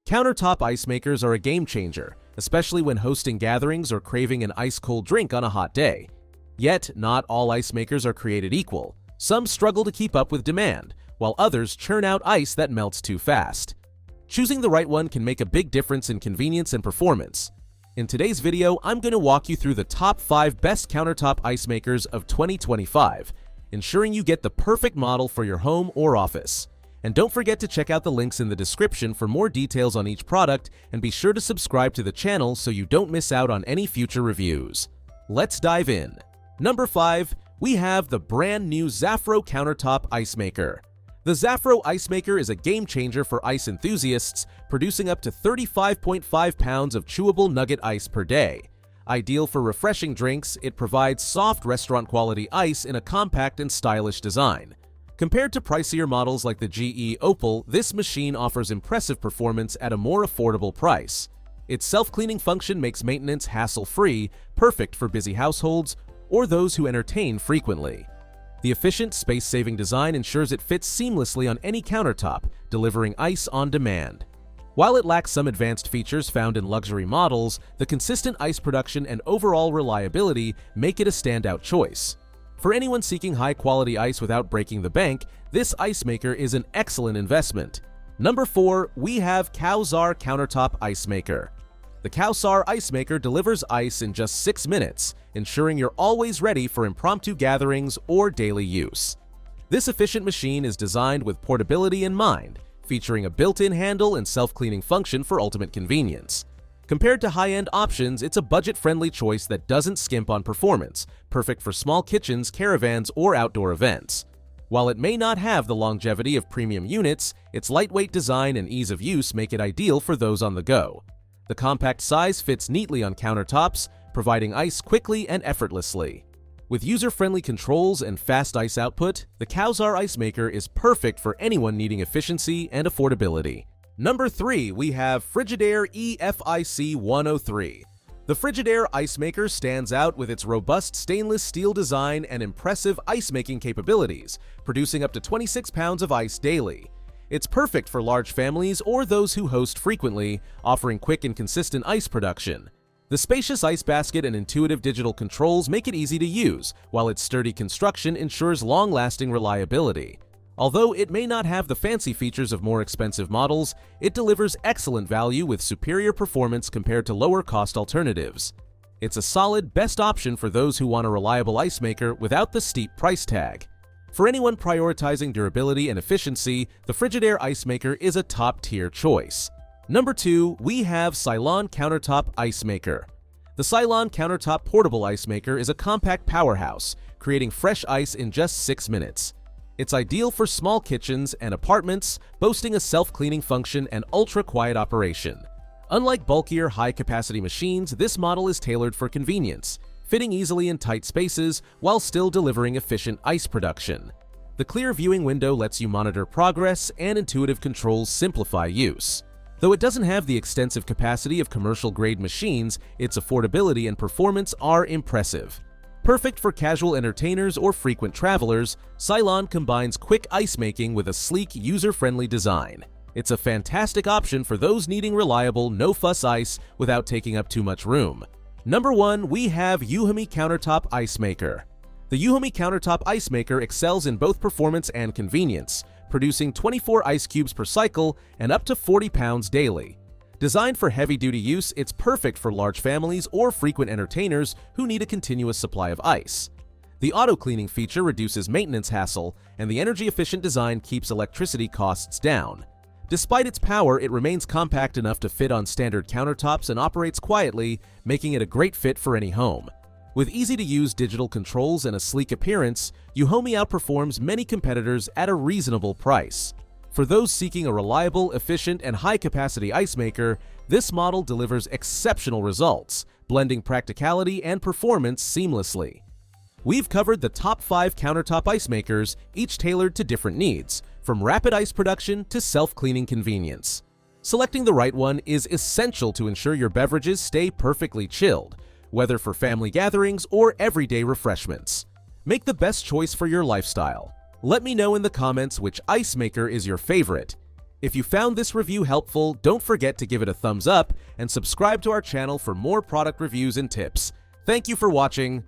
Countertop ice makers are a game changer, especially when hosting gatherings or craving an ice-cold drink on a hot day. Yet, not all ice makers are created equal. Some struggle to keep up with demand, while others churn out ice that melts too fast. Choosing the right one can make a big difference in convenience and performance. In today's video, I'm going to walk you through the top 5 best countertop ice makers of 2025, ensuring you get the perfect model for your home or office. And don't forget to check out the links in the description for more details on each product, and be sure to subscribe to the channel so you don't miss out on any future reviews. Let's dive in. Number 5, we have the brand new ZAFRO Countertop Ice Maker. The ZAFRO Ice Maker is a game changer for ice enthusiasts, producing up to 35.5 pounds of chewable nugget ice per day. Ideal for refreshing drinks, it provides soft restaurant-quality ice in a compact and stylish design. Compared to pricier models like the GE Opal, this machine offers impressive performance at a more affordable price. Its self-cleaning function makes maintenance hassle-free, perfect for busy households or those who entertain frequently. The efficient, space-saving design ensures it fits seamlessly on any countertop, delivering ice on demand. While it lacks some advanced features found in luxury models, the consistent ice production and overall reliability make it a standout choice. For anyone seeking high-quality ice without breaking the bank, this ice maker is an excellent investment. Number 4, we have COWSAR Countertop Ice Maker. The COWSAR Ice Maker delivers ice in just 6 minutes, ensuring you're always ready for impromptu gatherings or daily use. This efficient machine is designed with portability in mind, featuring a built-in handle and self-cleaning function for ultimate convenience. Compared to high-end options, it's a budget-friendly choice that doesn't skimp on performance, perfect for small kitchens, caravans, or outdoor events. While it may not have the longevity of premium units, its lightweight design and ease of use make it ideal for those on the go. The compact size fits neatly on countertops, providing ice quickly and effortlessly. With user-friendly controls and fast ice output, the COWSAR Ice Maker is perfect for anyone needing efficiency and affordability. Number 3, we have Frigidaire EFIC103. The Frigidaire Ice Maker stands out with its robust stainless steel design and impressive ice-making capabilities, producing up to 26 pounds of ice daily. It's perfect for large families or those who host frequently, offering quick and consistent ice production. The spacious ice basket and intuitive digital controls make it easy to use, while its sturdy construction ensures long-lasting reliability. Although it may not have the fancy features of more expensive models, it delivers excellent value with superior performance compared to lower-cost alternatives. It's a solid, best option for those who want a reliable ice maker without the steep price tag. For anyone prioritizing durability and efficiency, the Frigidaire Ice Maker is a top-tier choice. Number 2, we have Silonn Countertop Ice Maker. The Silonn Countertop Portable Ice Maker is a compact powerhouse, creating fresh ice in just 6 minutes. It's ideal for small kitchens and apartments, boasting a self-cleaning function and ultra-quiet operation. Unlike bulkier, high-capacity machines, this model is tailored for convenience, fitting easily in tight spaces while still delivering efficient ice production. The clear viewing window lets you monitor progress, and intuitive controls simplify use. Though it doesn't have the extensive capacity of commercial-grade machines, its affordability and performance are impressive. Perfect for casual entertainers or frequent travelers, Silonn combines quick ice making with a sleek, user-friendly design. It's a fantastic option for those needing reliable, no-fuss ice without taking up too much room. Number 1, we have EUHOMY Countertop Ice Maker. The EUHOMY Countertop Ice Maker excels in both performance and convenience, producing 24 ice cubes per cycle and up to 40 pounds daily. Designed for heavy-duty use, it's perfect for large families or frequent entertainers who need a continuous supply of ice. The auto-cleaning feature reduces maintenance hassle, and the energy-efficient design keeps electricity costs down. Despite its power, it remains compact enough to fit on standard countertops and operates quietly, making it a great fit for any home. With easy-to-use digital controls and a sleek appearance, EUHOMY outperforms many competitors at a reasonable price. For those seeking a reliable, efficient, and high-capacity ice maker, this model delivers exceptional results, blending practicality and performance seamlessly. We've covered the top 5 countertop ice makers, each tailored to different needs, from rapid ice production to self-cleaning convenience. Selecting the right one is essential to ensure your beverages stay perfectly chilled, whether for family gatherings or everyday refreshments. Make the best choice for your lifestyle. Let me know in the comments which ice maker is your favorite. If you found this review helpful, don't forget to give it a thumbs up and subscribe to our channel for more product reviews and tips. Thank you for watching.